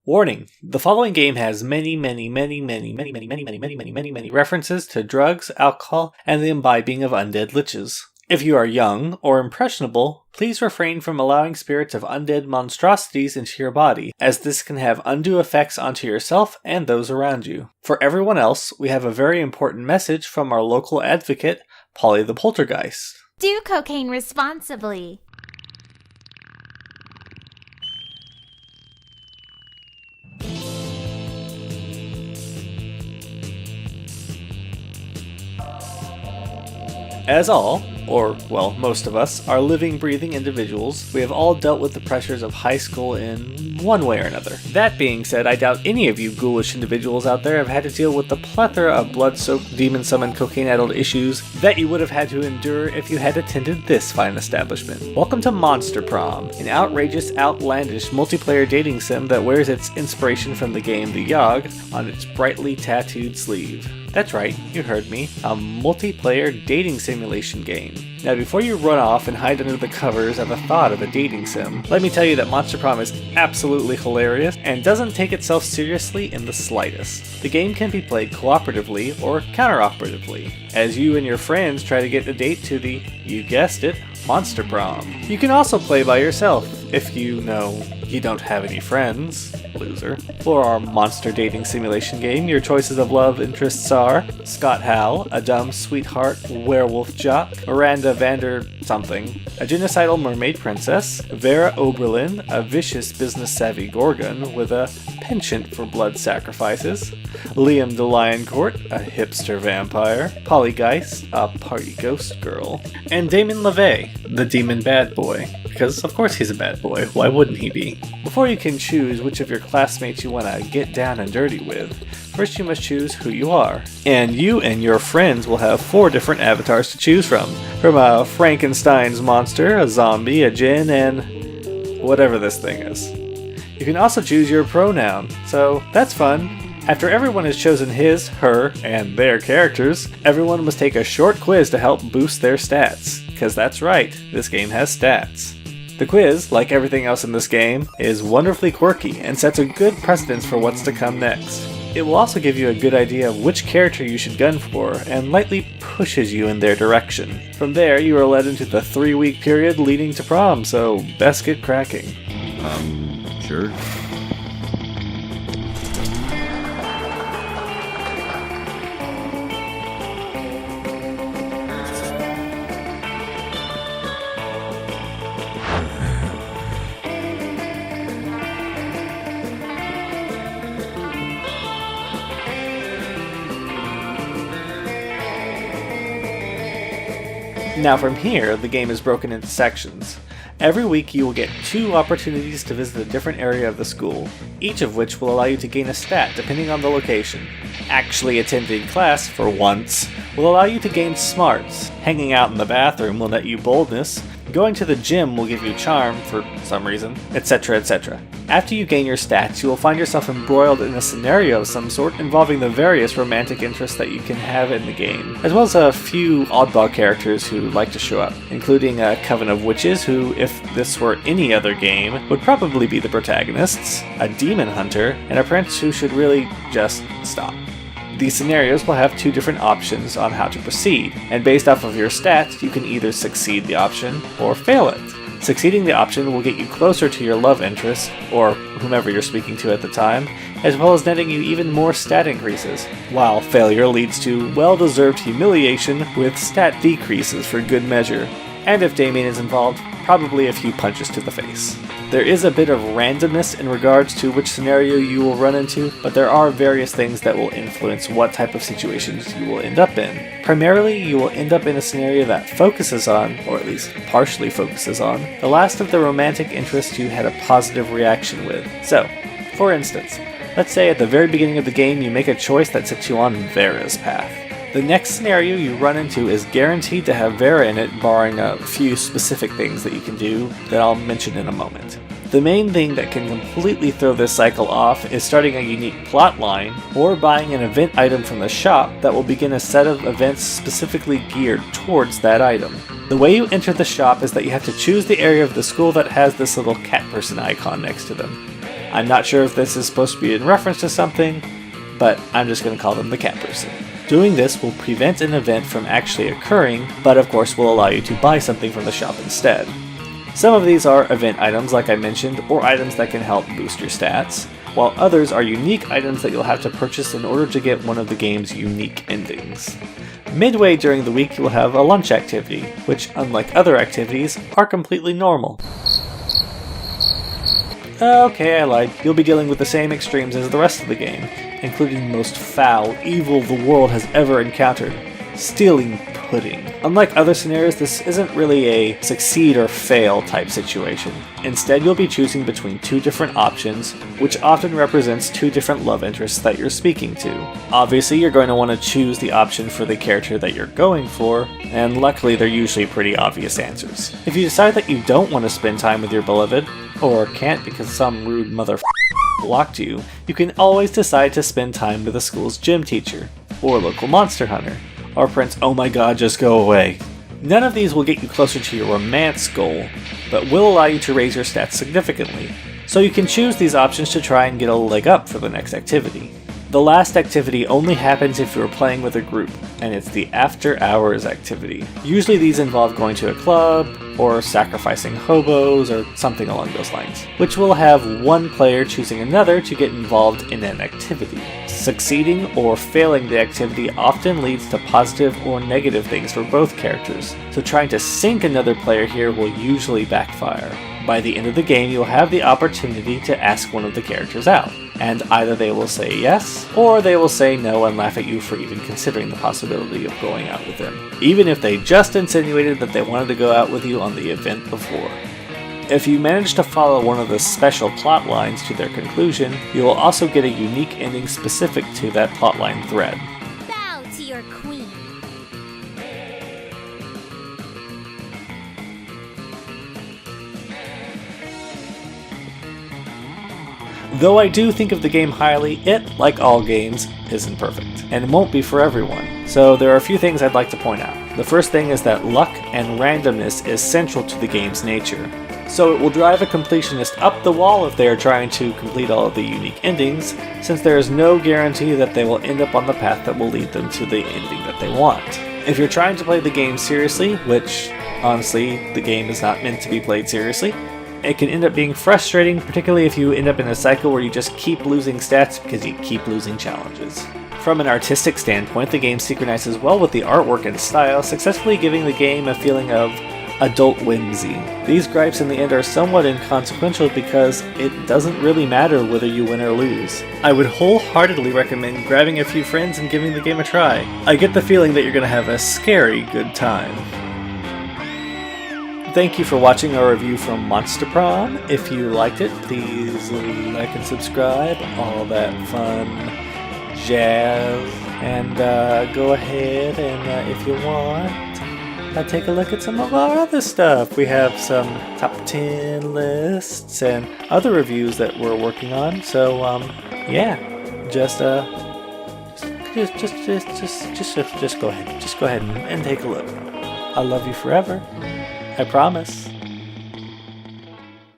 Warning, the following game has many references to drugs, alcohol, and the imbibing of undead liches. If you are young or impressionable, please refrain from allowing spirits of undead monstrosities into your body, as this can have undue effects onto yourself and those around you. For everyone else, we have a very important message from our local advocate, Polly the Poltergeist. Do cocaine responsibly. As all, or, well, most of us, are living, breathing individuals, we have all dealt with the pressures of high school in one way or another. That being said, I doubt any of you ghoulish individuals out there have had to deal with the plethora of blood-soaked, demon-summoned, cocaine-addled issues that you would have had to endure if you had attended this fine establishment. Welcome to Monster Prom, an outrageous, outlandish, multiplayer dating sim that wears its inspiration from the game The Yogg on its brightly tattooed sleeve. That's right, you heard me, a multiplayer dating simulation game. Now before you run off and hide under the covers of a thought of a dating sim, let me tell you that Monster Prom is absolutely hilarious and doesn't take itself seriously in the slightest. The game can be played cooperatively or counter-operatively, as you and your friends try to get a date to the, you guessed it, Monster Prom. You can also play by yourself, if you don't have any friends. Loser. For our monster dating simulation game, your choices of love interests are Scott Hal, a dumb sweetheart werewolf jock, Miranda Vander something, a genocidal mermaid princess, Vera Oberlin, a vicious business-savvy gorgon with a penchant for blood sacrifices, Liam de Lioncourt, a hipster vampire, Polly Geist, a party ghost girl, and Damon LeVay, the demon bad boy. Because of course he's a bad boy, why wouldn't he be? Before you can choose which of your classmates you want to get down and dirty with, first you must choose who you are. And you and your friends will have 4 different avatars to choose from a Frankenstein's monster, a zombie, a djinn, and whatever this thing is. You can also choose your pronoun, so that's fun. After everyone has chosen his, her, and their characters, everyone must take a short quiz to help boost their stats. Because that's right, this game has stats. The quiz, like everything else in this game, is wonderfully quirky and sets a good precedence for what's to come next. It will also give you a good idea of which character you should gun for and lightly pushes you in their direction. From there, you are led into the 3-week period leading to prom, so best get cracking. Sure. Now from here, the game is broken into sections. Every week you will get 2 opportunities to visit a different area of the school, each of which will allow you to gain a stat depending on the location. Actually attending class, for once, will allow you to gain smarts. Hanging out in the bathroom will net you boldness. Going to the gym will give you charm, for some reason, etc, etc. After you gain your stats, you will find yourself embroiled in a scenario of some sort involving the various romantic interests that you can have in the game, as well as a few oddball characters who like to show up, including a coven of witches who, if this were any other game, would probably be the protagonists, a demon hunter, and a prince who should really just stop. These scenarios will have 2 different options on how to proceed, and based off of your stats, you can either succeed the option or fail it. Succeeding the option will get you closer to your love interest, or whomever you're speaking to at the time, as well as netting you even more stat increases, while failure leads to well-deserved humiliation with stat decreases for good measure, and if Damien is involved, probably a few punches to the face. There is a bit of randomness in regards to which scenario you will run into, but there are various things that will influence what type of situations you will end up in. Primarily, you will end up in a scenario that focuses on, or at least partially focuses on, the last of the romantic interests you had a positive reaction with. So, for instance, let's say at the very beginning of the game you make a choice that sets you on Vera's path. The next scenario you run into is guaranteed to have Vera in it, barring a few specific things that you can do that I'll mention in a moment. The main thing that can completely throw this cycle off is starting a unique plot line, or buying an event item from the shop that will begin a set of events specifically geared towards that item. The way you enter the shop is that you have to choose the area of the school that has this little cat person icon next to them. I'm not sure if this is supposed to be in reference to something, but I'm just going to call them the cat person. Doing this will prevent an event from actually occurring, but of course will allow you to buy something from the shop instead. Some of these are event items like I mentioned, or items that can help boost your stats, while others are unique items that you'll have to purchase in order to get one of the game's unique endings. Midway during the week you will have a lunch activity, which unlike other activities, are completely normal. Okay, I lied. You'll be dealing with the same extremes as the rest of the game, including the most foul evil the world has ever encountered, stealing pudding. Unlike other scenarios, this isn't really a succeed or fail type situation. Instead, you'll be choosing between two different options, which often represents two different love interests that you're speaking to. Obviously, you're going to want to choose the option for the character that you're going for, and luckily they're usually pretty obvious answers. If you decide that you don't want to spend time with your beloved, or can't because some rude blocked you, you can always decide to spend time with the school's gym teacher, or local monster hunter, or Prince oh my god just go away. None of these will get you closer to your romance goal, but will allow you to raise your stats significantly, so you can choose these options to try and get a leg up for the next activity. The last activity only happens if you are playing with a group, and it's the after hours activity. Usually these involve going to a club, or sacrificing hobos, or something along those lines, which will have one player choosing another to get involved in an activity. Succeeding or failing the activity often leads to positive or negative things for both characters, so trying to sink another player here will usually backfire. By the end of the game, you'll have the opportunity to ask one of the characters out, and either they will say yes, or they will say no and laugh at you for even considering the possibility of going out with them, even if they just insinuated that they wanted to go out with you on the event before. If you manage to follow one of the special plot lines to their conclusion, you will also get a unique ending specific to that plotline thread. Bow to your queen. Though I do think of the game highly, it, like all games, isn't perfect, and won't be for everyone. So there are a few things I'd like to point out. The first thing is that luck and randomness is central to the game's nature. So it will drive a completionist up the wall if they are trying to complete all of the unique endings, since there is no guarantee that they will end up on the path that will lead them to the ending that they want. If you're trying to play the game seriously, which, honestly, the game is not meant to be played seriously, it can end up being frustrating, particularly if you end up in a cycle where you just keep losing stats because you keep losing challenges. From an artistic standpoint, the game synchronizes well with the artwork and style, successfully giving the game a feeling of adult whimsy. These gripes in the end are somewhat inconsequential because it doesn't really matter whether you win or lose. I would wholeheartedly recommend grabbing a few friends and giving the game a try. I get the feeling that you're going to have a scary good time. Thank you for watching our review from Monster Prom. If you liked it, please like and subscribe, all that fun jazz. And go ahead and if you want, take a look at some of our other stuff. We have some top 10 lists and other reviews that we're working on. So yeah, just go ahead and take a look. I love you forever. I promise.